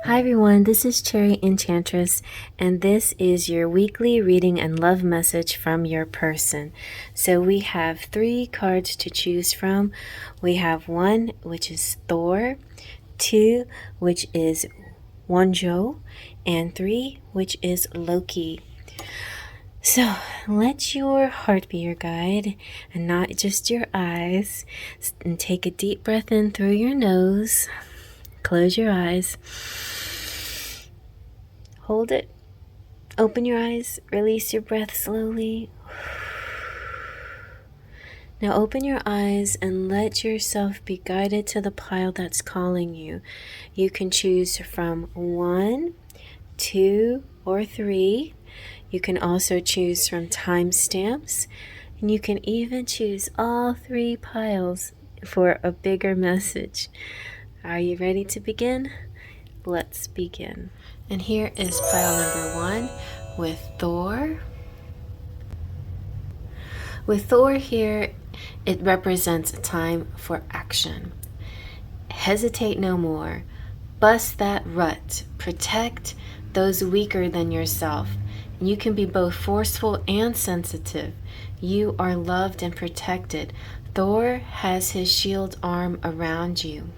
Hi everyone, this is Cherry Enchantress, and this is your weekly reading and love message from your person. So we have 3 cards to choose from. We have 1, which is Thor, 2, which is Wunjo, and 3, which is Loki. So let your heart be your guide and not just your eyes. And take a deep breath in through your nose. Close your eyes. Hold it. Open your eyes. Release your breath slowly. Now open your eyes and let yourself be guided to the pile that's calling you. You can choose from 1, 2, or 3. You can also choose from timestamps. And you can even choose all 3 piles for a bigger message. Are you ready to begin? Let's begin. And here is pile number 1 with Thor. With Thor here, it represents a time for action. Hesitate no more. Bust that rut. Protect those weaker than yourself. You can be both forceful and sensitive. You are loved and protected. Thor has his shield arm around you.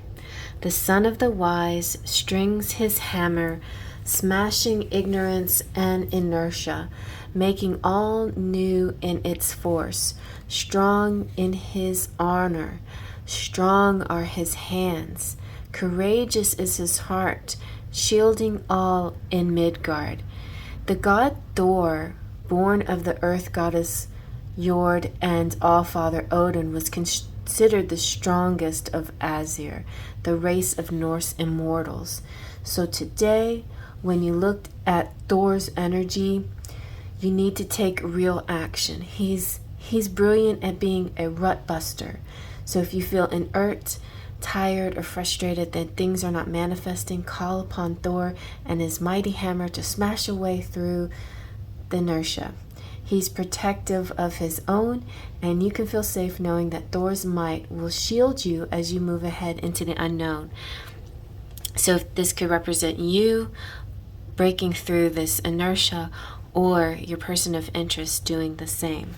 The son of the wise strings his hammer, smashing ignorance and inertia, making all new in its force. Strong in his honor, strong are his hands. Courageous is his heart, shielding all in Midgard. The god Thor, born of the earth goddess Jord and Allfather Odin, was considered the strongest of Asir, the race of Norse immortals. So today, when you looked at Thor's energy, you need to take real action. He's brilliant at being a rut buster. So if you feel inert, tired, or frustrated that things are not manifesting, call upon Thor and his mighty hammer to smash away through the inertia. He's protective of his own, and you can feel safe knowing that Thor's might will shield you as you move ahead into the unknown. So this could represent you breaking through this inertia, or your person of interest doing the same.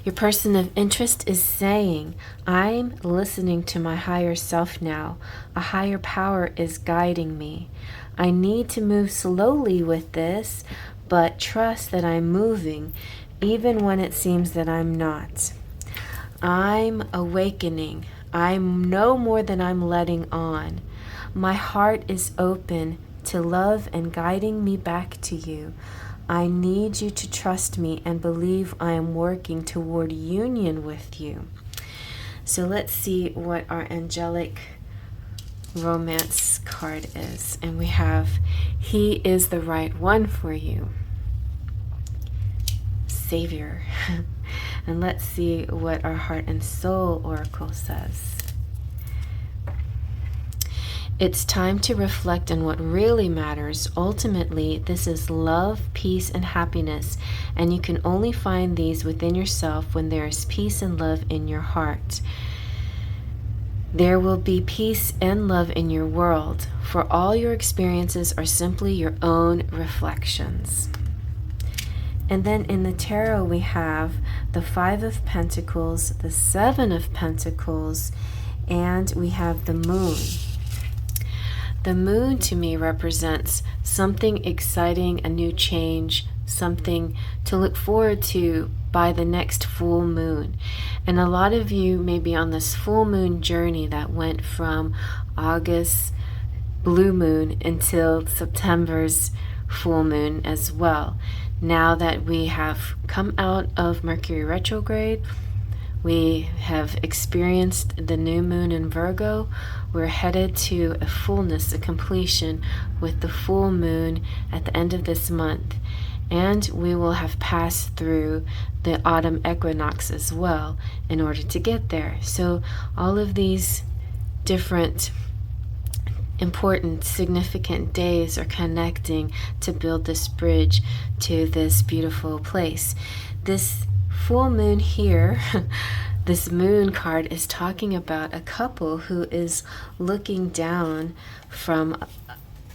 Your person of interest is saying, I'm listening to my higher self now. A higher power is guiding me. I need to move slowly with this, but trust that I'm moving, even when it seems that I'm not. I'm awakening. I know more than I'm letting on. My heart is open to love and guiding me back to you. I need you to trust me and believe I am working toward union with you. So let's see what our Angelic Romance card is. And we have, he is the right one for you. Savior. And let's see what our Heart and Soul Oracle says. It's time to reflect on what really matters. Ultimately, this is love, peace, and happiness, and you can only find these within yourself when there is peace and love in your heart. There will be peace and love in your world, for all your experiences are simply your own reflections. And then in the tarot we have the 5 of Pentacles, the 7 of Pentacles, and we have the Moon. The moon to me represents something exciting, a new change, something to look forward to by the next full moon. And a lot of you may be on this full moon journey that went from August blue moon until September's full moon as well. Now that we have come out of Mercury retrograde, we have experienced the new moon in Virgo. We're headed to a fullness, a completion with the full moon at the end of this month. And we will have passed through the autumn equinox as well in order to get there. So all of these different important, significant days are connecting to build this bridge to this beautiful place. This full moon here, this moon card is talking about a couple who is looking down from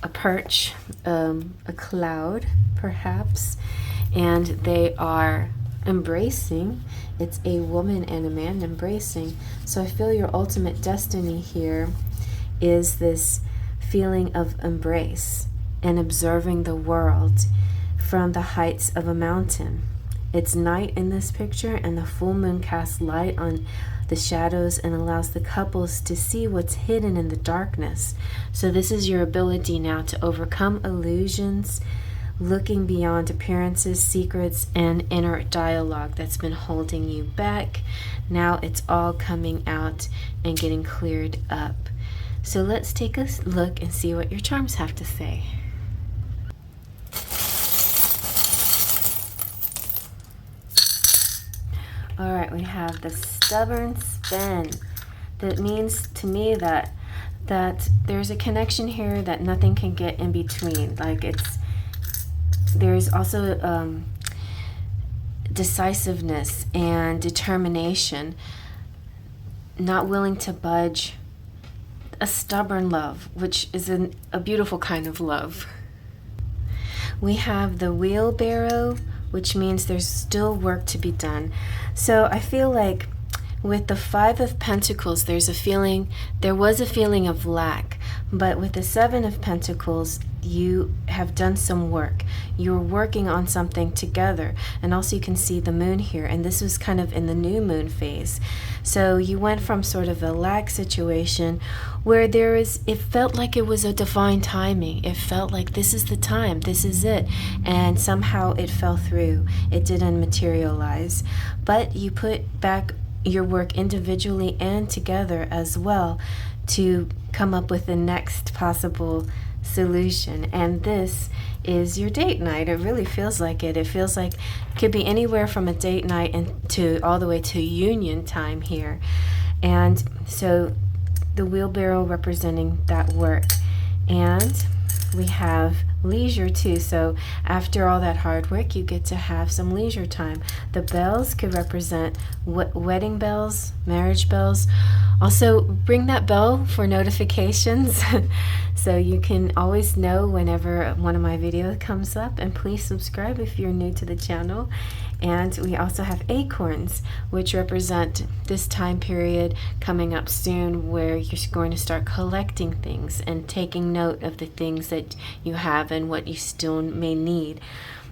a perch, a cloud perhaps, and they are embracing. It's a woman and a man embracing. So I feel your ultimate destiny here is this feeling of embrace and observing the world from the heights of a mountain. It's night in this picture, and the full moon casts light on the shadows and allows the couples to see what's hidden in the darkness. So this is your ability now to overcome illusions, looking beyond appearances, secrets, and inner dialogue that's been holding you back. Now it's all coming out and getting cleared up. So let's take a look and see what your charms have to say. All right, we have the stubborn spin. That means to me that there's a connection here that nothing can get in between. Like there's also decisiveness and determination, not willing to budge, a stubborn love, which is a beautiful kind of love. We have the wheelbarrow, which means there's still work to be done. So I feel like with the Five of Pentacles, there was a feeling of lack, but with the Seven of Pentacles, you have done some work. You're working on something together, and also you can see the moon here, and this was kind of in the new moon phase. So you went from sort of a lack situation where it felt like it was a divine timing. It felt like this is the time, this is it, and somehow it fell through. It didn't materialize, but you put back your work individually and together as well to come up with the next possible solution. And this is your date night. It really feels like it. It feels like it could be anywhere from a date night and to all the way to union time here. And so the wheelbarrow representing that work. And we have leisure too. So after all that hard work, you get to have some leisure time. The bells could represent wedding bells, marriage bells. Also, ring that bell for notifications so you can always know whenever one of my videos comes up. And please subscribe if you're new to the channel. And we also have acorns, which represent this time period coming up soon where you're going to start collecting things and taking note of the things that you have and what you still may need.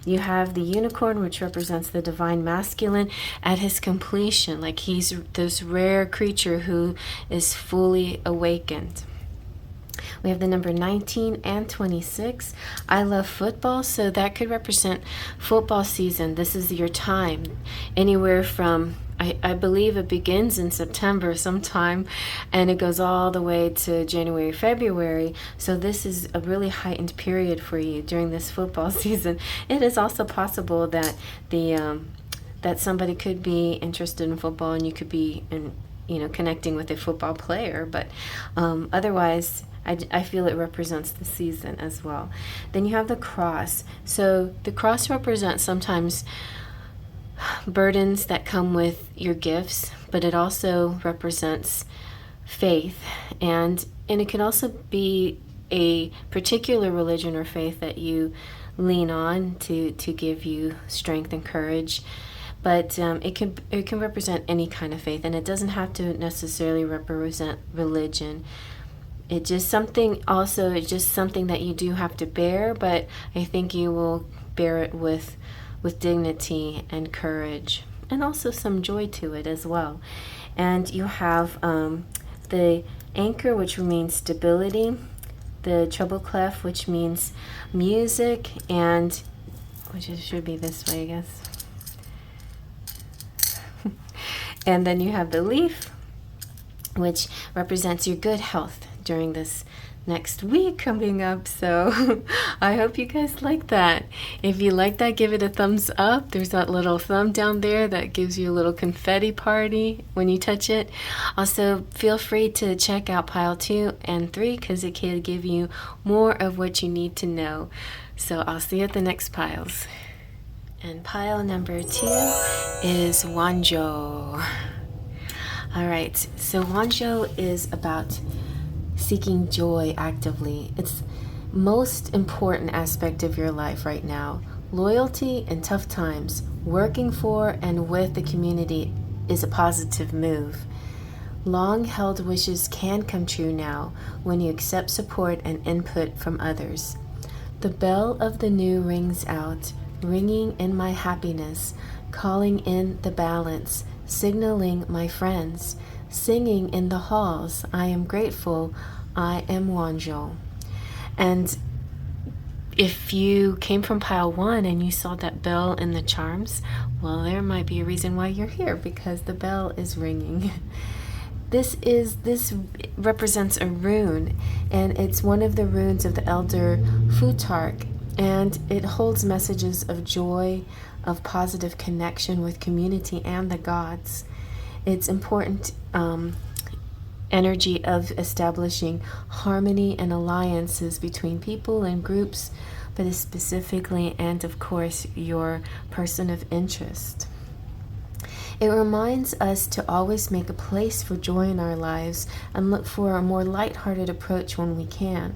You have the unicorn, which represents the divine masculine at his completion, like he's this rare creature who is fully awakened. We have the number 19 and 26. I love football, so that could represent football season. This is your time. Anywhere from, I believe it begins in September sometime, and it goes all the way to January, February. So this is a really heightened period for you during this football season. It is also possible that that somebody could be interested in football, and you could be connecting with a football player, but otherwise I feel it represents the season as well. Then you have the cross. So the cross represents sometimes burdens that come with your gifts, but it also represents faith, and it can also be a particular religion or faith that you lean on to give you strength and courage. But it can represent any kind of faith, and it doesn't have to necessarily represent religion. It's just something that you do have to bear, but I think you will bear it with dignity and courage, and also some joy to it as well. And you have the anchor, which means stability, the treble clef, which means music, and which should be this way, I guess. And then you have the leaf, which represents your good health during this next week coming up. So I hope you guys like that. If you like that, give it a thumbs up. There's that little thumb down there that gives you a little confetti party when you touch it. Also, feel free to check out pile 2 and 3 because it can give you more of what you need to know. So I'll see you at the next piles. And pile number 2 is Wunjo. All right, so Wunjo is about seeking joy actively. most important aspect of your life right now. Loyalty in tough times, working for and with the community is a positive move. Long-held wishes can come true now when you accept support and input from others. The bell of the new rings out, ringing in my happiness, calling in the balance, signaling my friends, singing in the halls, I am grateful, I am Wunjo. And if you came from pile 1 and you saw that bell in the charms, well, there might be a reason why you're here, because the bell is ringing. This represents a rune, and it's one of the runes of the elder Futark, and it holds messages of joy, of positive connection with community and the gods. It's important energy of establishing harmony and alliances between people and groups, but specifically, and of course, your person of interest. It reminds us to always make a place for joy in our lives and look for a more lighthearted approach when we can.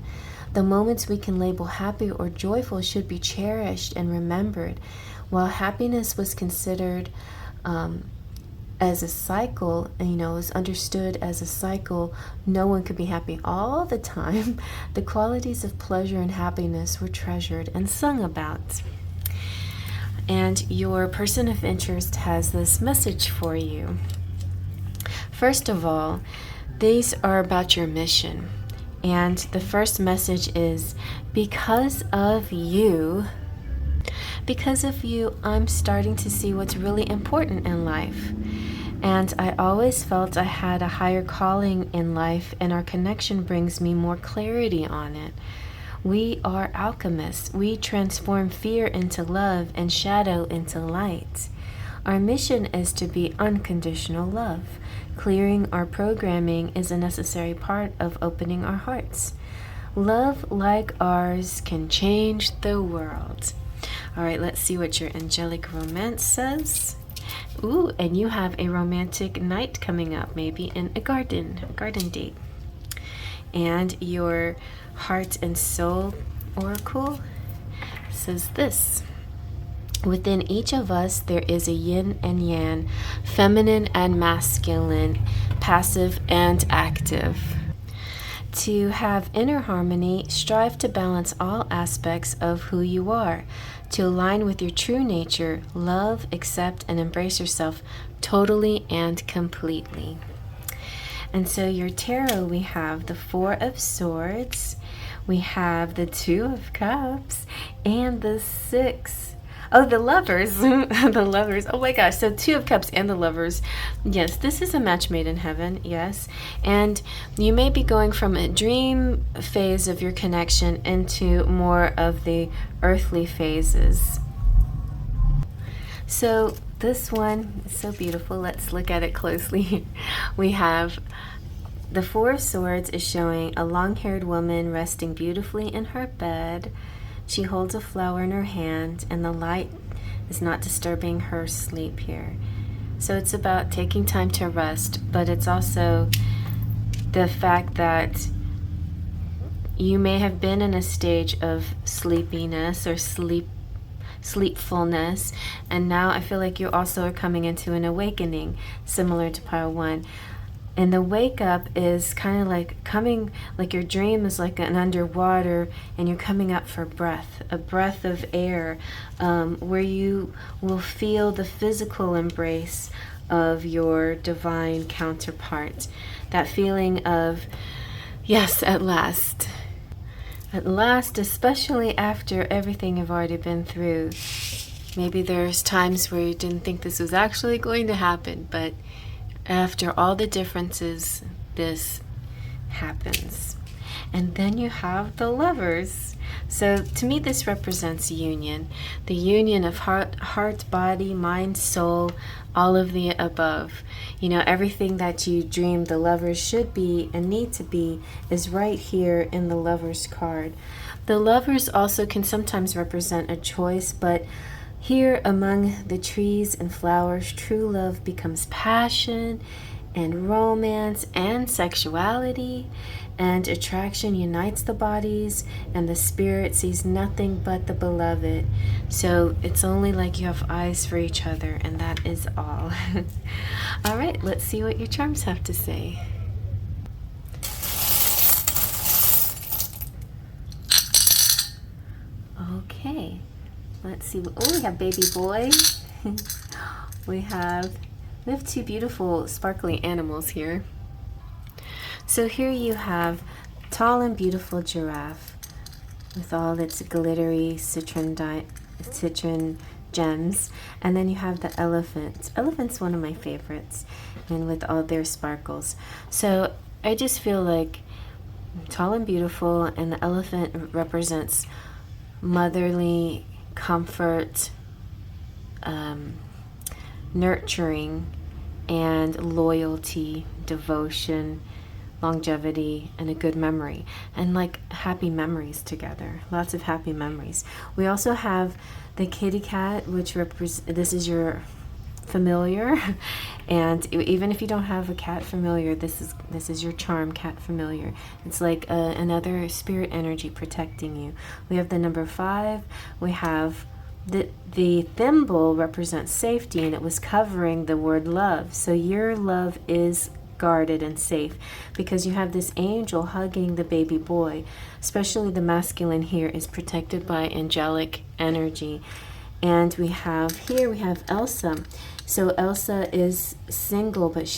The moments we can label happy or joyful should be cherished and remembered. While happiness was considered as a cycle, is understood as a cycle, no one could be happy all the time. The qualities of pleasure and happiness were treasured and sung about. And your person of interest has this message for you. First of all, these are about your mission. And the first message is, because of you, I'm starting to see what's really important in life. And I always felt I had a higher calling in life, and our connection brings me more clarity on it. We are alchemists. We transform fear into love and shadow into light. Our mission is to be unconditional love. Clearing our programming is a necessary part of opening our hearts. Love like ours can change the world. All right, let's see what your angelic romance says. Ooh, and you have a romantic night coming up, maybe in a garden date. And your heart and soul oracle says this: within each of us there is a yin and yang, feminine and masculine, passive and active. To have inner harmony, strive to balance all aspects of who you are. To align with your true nature, love, accept, and embrace yourself totally and completely. And so your tarot, we have the 4 of Swords, we have the 2 of Cups, and the 6. Oh, the Lovers. The Lovers. Oh my gosh. So 2 of Cups and the Lovers. Yes, this is a match made in heaven. Yes. And you may be going from a dream phase of your connection into more of the earthly phases. So this one is so beautiful. Let's look at it closely. We have the 4 of Swords is showing a long-haired woman resting beautifully in her bed. She holds a flower in her hand, and the light is not disturbing her sleep here. So it's about taking time to rest, but it's also the fact that you may have been in a stage of sleepiness or sleepfulness, and now I feel like you also are coming into an awakening, similar to pile 1. And the wake up is kind of like coming, like your dream is like an underwater, and you're coming up for breath, a breath of air, where you will feel the physical embrace of your divine counterpart. That feeling of, yes, at last. At last, especially after everything you've already been through. Maybe there's times where you didn't think this was actually going to happen, but after all the differences, this happens. And then you have the Lovers. So to me, this represents union. The union of heart, body, mind, soul, all of the above. Everything that you dream the Lovers should be and need to be is right here in the Lovers card. The Lovers also can sometimes represent a choice, but here among the trees and flowers, true love becomes passion and romance and sexuality. and attraction unites the bodies, and the spirit sees nothing but the beloved. So it's only like you have eyes for each other, and that is all. All right, let's see what your charms have to say. Okay, let's see. Oh, we have baby boy. we have two beautiful sparkly animals here. So here you have tall and beautiful giraffe with all its glittery citron gems, and then you have the elephant. Elephant's one of my favorites, and with all their sparkles. So I just feel like tall and beautiful, and the elephant represents motherly comfort, nurturing, and loyalty, devotion, longevity, and a good memory, and like happy memories together, lots of happy memories. We also have the kitty cat, which this is your familiar, and even if you don't have a cat familiar, this is your charm cat familiar. It's like another spirit energy protecting you. We have the number 5. We have the thimble represents safety, and it was covering the word love. So your love is guarded and safe because you have this angel hugging the baby boy. Especially the masculine here is protected by angelic energy. And we have Elsa. So Elsa is single, but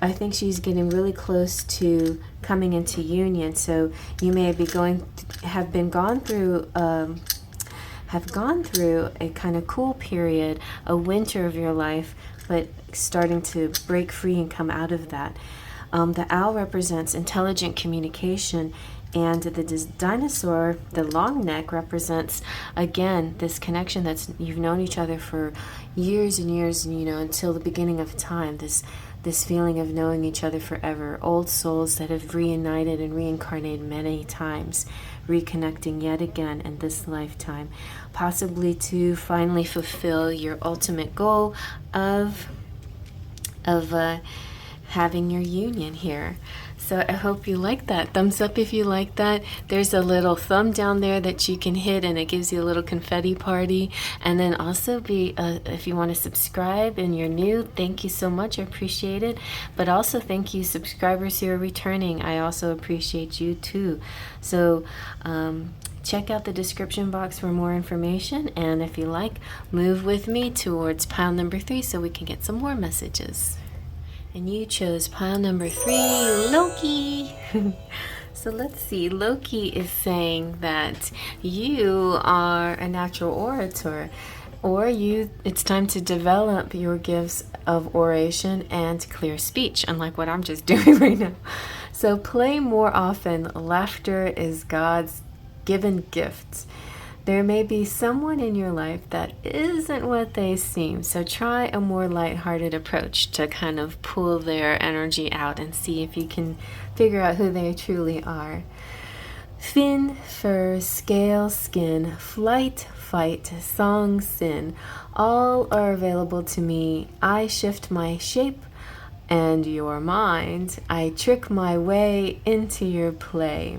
I think she's getting really close to coming into union. So you may be have gone through a kind of cool period, a winter of your life, but starting to break free and come out of that. The owl represents intelligent communication, and the dinosaur, the long neck, represents, again, this connection that's you've known each other for years and years, and until the beginning of time, this feeling of knowing each other forever, old souls that have reunited and reincarnated many times, reconnecting yet again in this lifetime, possibly to finally fulfill your ultimate goal of having your union here. So I hope you like that. Thumbs up if you like that. There's a little thumb down there that you can hit, and it gives you a little confetti party. And then also if you want to subscribe and you're new, thank you so much. I appreciate it. But also thank you subscribers who are returning. I also appreciate you too. So check out the description box for more information. And if you like, move with me towards pile number 3 so we can get some more messages. And you chose pile number 3, Loki. So let's see. Loki is saying that you are a natural orator, or it's time to develop your gifts of oration and clear speech, unlike what I'm just doing right now. So play more often. Laughter is God's given gift. There may be someone in your life that isn't what they seem, so try a more lighthearted approach to kind of pull their energy out and see if you can figure out who they truly are. Fin, fur, scale, skin, flight, fight, song, sin, all are available to me. I shift my shape and your mind. I trick my way into your play.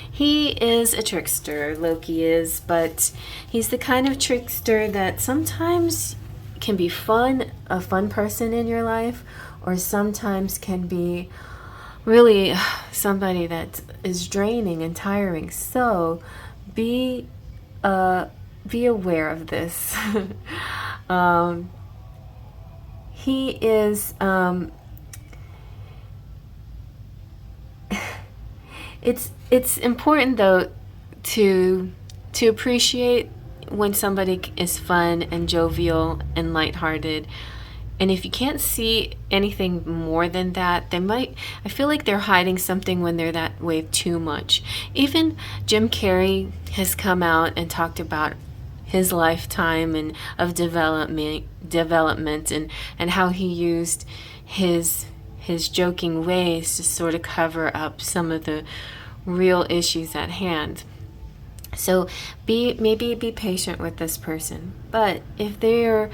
He is a trickster, Loki is, but he's the kind of trickster that sometimes can be a fun person in your life, or sometimes can be really somebody that is draining and tiring. So be aware of this. He is It's important though to appreciate when somebody is fun and jovial and lighthearted. And if you can't see anything more than that, I feel like they're hiding something when they're that way too much. Even Jim Carrey has come out and talked about his lifetime and of development and how he used his joking ways to sort of cover up some of the real issues at hand. So maybe be patient with this person. But if they're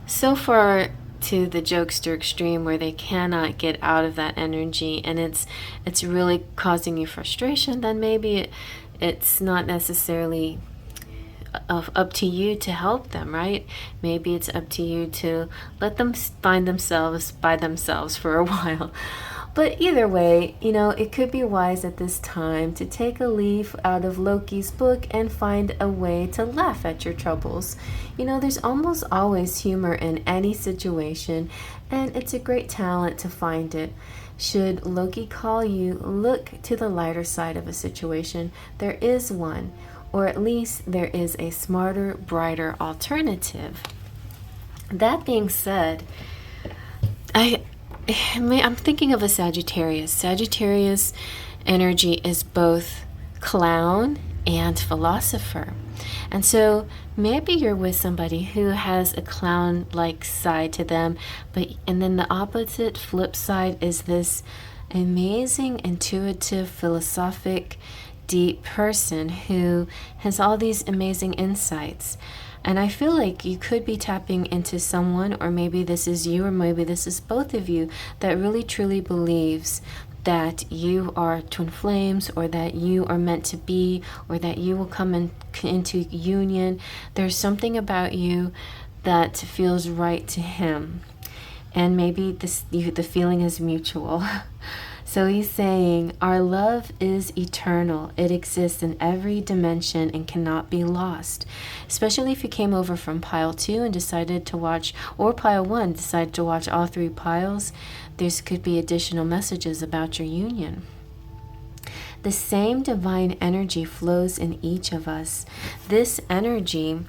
so far to the jokester extreme where they cannot get out of that energy, and it's really causing you frustration, then maybe it's not necessarily up to you to help them, right? Maybe it's up to you to let them find themselves by themselves for a while. But either way, it could be wise at this time to take a leaf out of Loki's book and find a way to laugh at your troubles. There's almost always humor in any situation, and it's a great talent to find it. Should Loki call you, look to the lighter side of a situation. There is one, or at least there is a smarter, brighter alternative. That being said, I'm thinking of a Sagittarius. Sagittarius energy is both clown and philosopher. And so maybe you're with somebody who has a clown-like side to them, and then the opposite flip side is this amazing, intuitive, philosophic, deep person who has all these amazing insights. And I feel like you could be tapping into someone, or maybe this is you, or maybe this is both of you, that really truly believes that you are twin flames, or that you are meant to be, or that you will come into union. There's something about you that feels right to him. And maybe the feeling is mutual. So he's saying, our love is eternal. It exists in every dimension and cannot be lost. Especially if you came over from pile 2 and decided to watch, or pile 1, decided to watch all 3 piles, there could be additional messages about your union. The same divine energy flows in each of us. This energy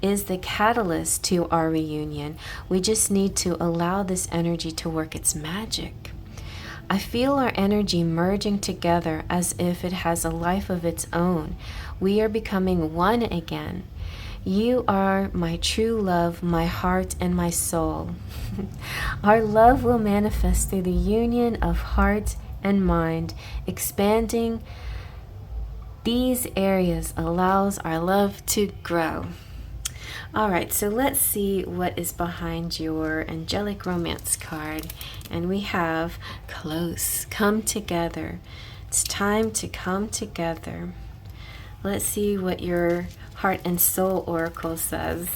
is the catalyst to our reunion. We just need to allow this energy to work its magic. I feel our energy merging together as if it has a life of its own. We are becoming one again. You are my true love, my heart, and my soul. Our love will manifest through the union of heart and mind. Expanding these areas allows our love to grow. All right, so let's see what is behind your Angelic Romance card. And we have close, come together. It's time to come together. Let's see what your Heart and Soul Oracle says.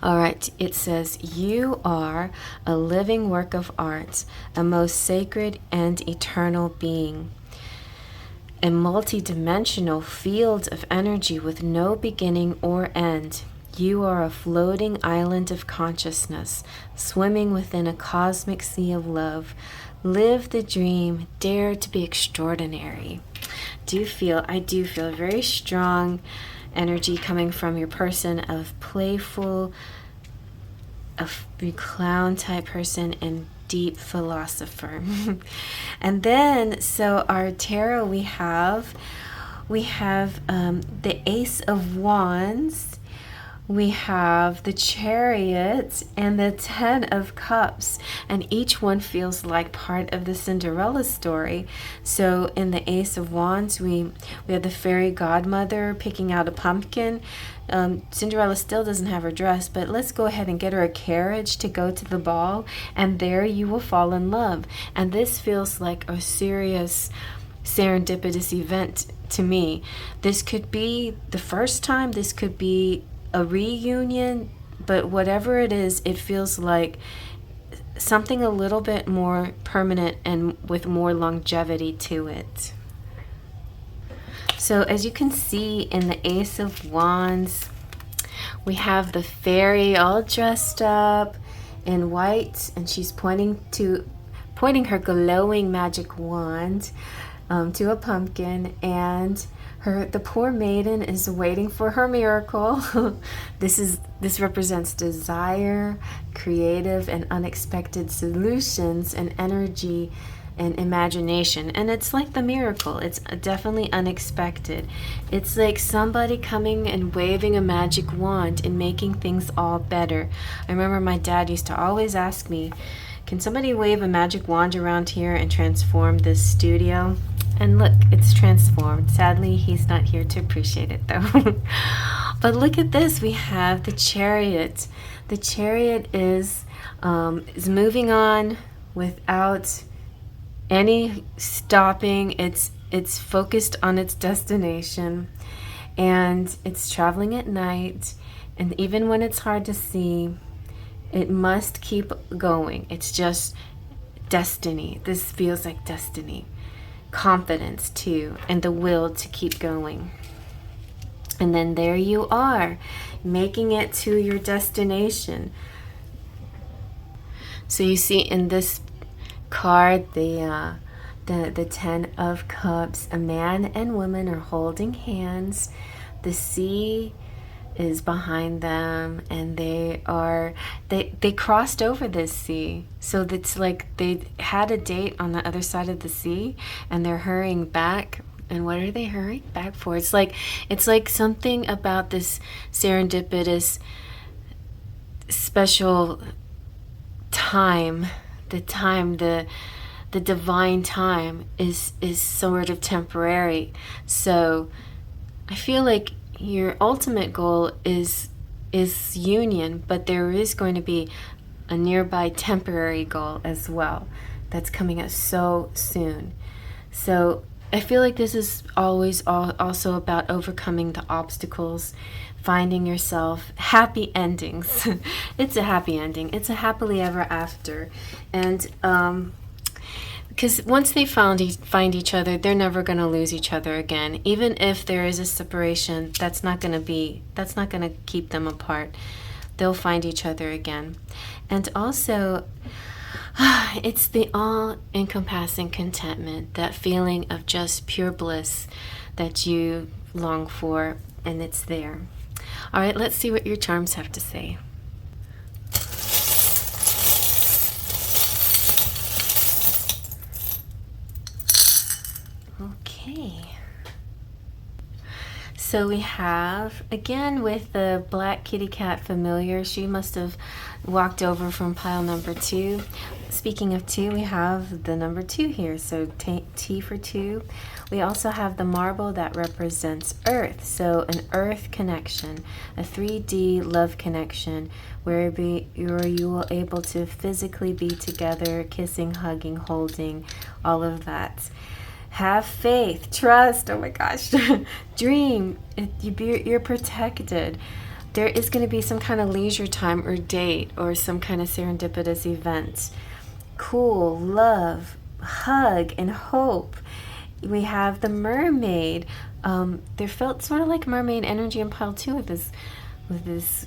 All right, it says, you are a living work of art, a most sacred and eternal being. A multi-dimensional field of energy with no beginning or end. You are a floating island of consciousness, swimming within a cosmic sea of love. Live the dream, dare to be extraordinary. I do feel a very strong energy coming from your person of playful, a clown type person, and deep philosopher. And then, so our tarot, we have the Ace of Wands, we have the Chariot, and the Ten of Cups, and each one feels like part of the Cinderella story. So in the Ace of Wands, we have the fairy godmother picking out a pumpkin. Cinderella still doesn't have her dress, but let's go ahead and get her a carriage to go to the ball, and there you will fall in love. And this feels like a serious serendipitous event to me. This could be the first time, this could be a reunion, but whatever it is, it feels like something a little bit more permanent and with more longevity to it. So as you can see in the Ace of Wands, we have the fairy all dressed up in white, and she's pointing her glowing magic wand to a pumpkin, and the poor maiden is waiting for her miracle. This represents desire, creative and unexpected solutions, and energy and imagination. And it's like the miracle. It's definitely unexpected. It's like somebody coming and waving a magic wand and making things all better. I remember my dad used to always ask me, can somebody wave a magic wand around here and transform this studio? And look, it's transformed. Sadly, he's not here to appreciate it though. But look at this, we have the Chariot. The Chariot is moving on without any stopping. It's focused on its destination, and it's traveling at night, and even when it's hard to see, it must keep going. It's just destiny. This feels like destiny. Confidence too, and the will to keep going. And then there you are, making it to your destination. So you see in this card, the 10 of Cups, a man and woman are holding hands. The sea is behind them, and they crossed over this sea. So it's like they had a date on the other side of the sea, and they're hurrying back. And what are they hurrying back for? It's like something about this serendipitous special time. The divine time is sort of temporary. So I feel like your ultimate goal is union, but there is going to be a nearby temporary goal as well that's coming up so soon. So I feel like this is always also about overcoming the obstacles, finding yourself, happy endings. It's a happy ending. It's a happily ever after. And because once they find each other, they're never going to lose each other again. Even if there is a separation, that's not going to keep them apart. They'll find each other again. And also, it's the all-encompassing contentment, that feeling of just pure bliss that you long for, and it's there. All right, let's see what your charms have to say. Okay. So we have, again, with the black kitty cat familiar, she must have walked over from pile number 2. Speaking of 2, we have the number 2 here, so T for 2. We also have the marble that represents earth, so an earth connection, a 3D love connection, where you will able to physically be together, kissing, hugging, holding, all of that. Have faith, trust, oh my gosh, dream, you're protected. There is going to be some kind of leisure time or date or some kind of serendipitous event. Cool, love, hug, and hope. We have the mermaid. There felt sort of like mermaid energy in pile 2 with this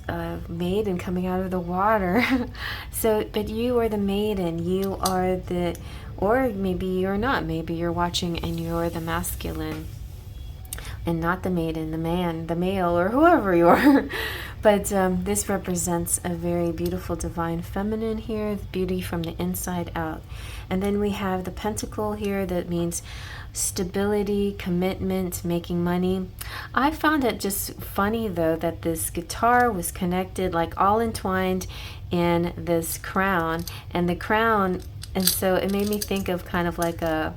maiden coming out of the water. So, but you are the maiden. You are the, or maybe you're not. Maybe you're watching and you're the masculine and not the maiden, the man, the male, or whoever you are. But this represents a very beautiful divine feminine here, beauty from the inside out. And then we have the pentacle here that means stability, commitment, making money. I found it just funny though that this guitar was connected, like all entwined in this crown, and the crown, and so it made me think of kind of like the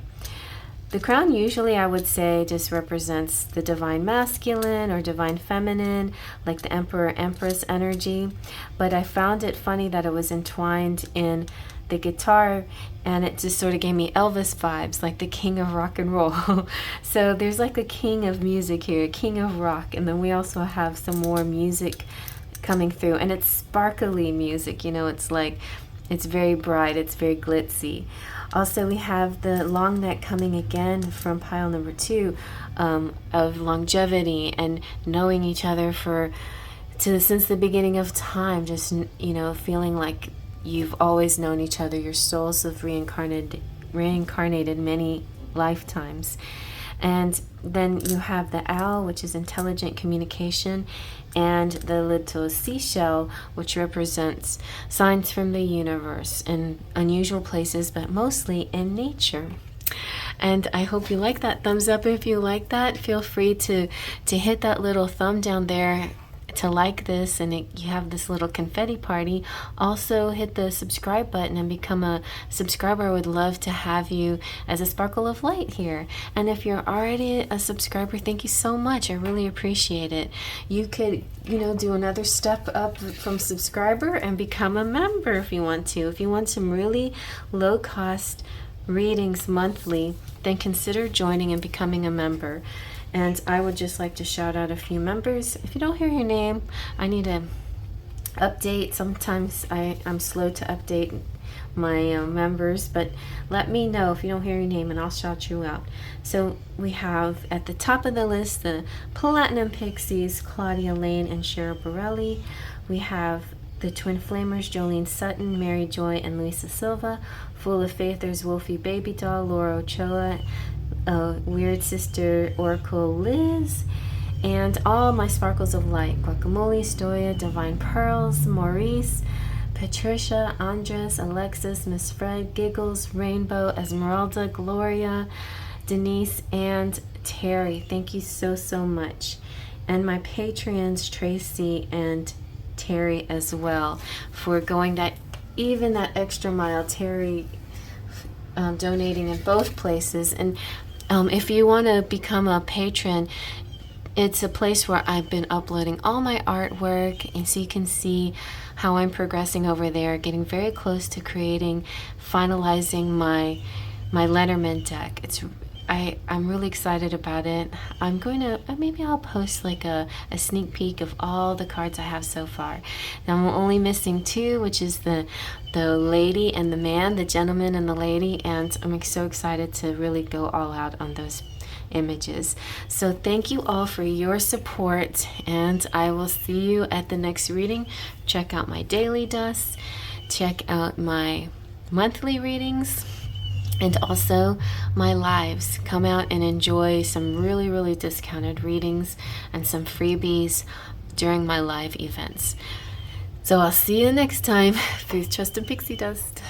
crown usually I would say just represents the divine masculine or divine feminine, like the emperor empress energy, but I found it funny that it was entwined in the guitar, and it just sort of gave me Elvis vibes, like the king of rock and roll. So there's like a king of music here, a king of rock, and then we also have some more music coming through, and it's sparkly music, you know, it's like, it's very bright, it's very glitzy. Also, we have the long neck coming again from pile number 2, of longevity and knowing each other since the beginning of time, just, you know, feeling like you've always known each other. Your souls have reincarnated many lifetimes. And then you have the owl, which is intelligent communication, and the little seashell, which represents signs from the universe in unusual places, but mostly in nature. And I hope you like that. Thumbs up if you like that. Feel free to hit that little thumb down there to like this and you have this little confetti party, also hit the subscribe button and become a subscriber. I would love to have you as a sparkle of light here. And if you're already a subscriber, thank you so much. I really appreciate it. You could, do another step up from subscriber and become a member if you want to. If you want some really low cost readings monthly, then consider joining and becoming a member. And I would just like to shout out a few members. If you don't hear your name, I need to update. Sometimes I'm slow to update my members, but let me know if you don't hear your name and I'll shout you out. So we have at the top of the list the Platinum Pixies, Claudia Lane and Cheryl Borelli. We have the Twin Flamers, Jolene Sutton, Mary Joy, and Luisa Silva. Full of Faith, there's Wolfie Baby Doll, Laura Ochoa, Weird Sister Oracle Liz, and all my sparkles of light: Guacamole, Stoya, Divine Pearls, Maurice, Patricia, Andres, Alexis, Miss Fred, Giggles, Rainbow, Esmeralda, Gloria, Denise, and Terry. Thank you so much. And my Patreons, Tracy and Terry as well, for going that extra mile. Terry donating in both places. And if you want to become a patron, it's a place where I've been uploading all my artwork, and so you can see how I'm progressing over there, getting very close to finalizing my Letterman deck. I'm really excited about it. I'm going to, maybe I'll post like a sneak peek of all the cards I have so far. Now I'm only missing 2, which is the lady and the man, the gentleman and the lady, and I'm so excited to really go all out on those images. So thank you all for your support, and I will see you at the next reading. Check out my daily dusts, check out my monthly readings, and also my lives. Come out and enjoy some really discounted readings and some freebies during my live events. So I'll see you next time. Please trust in pixie dust.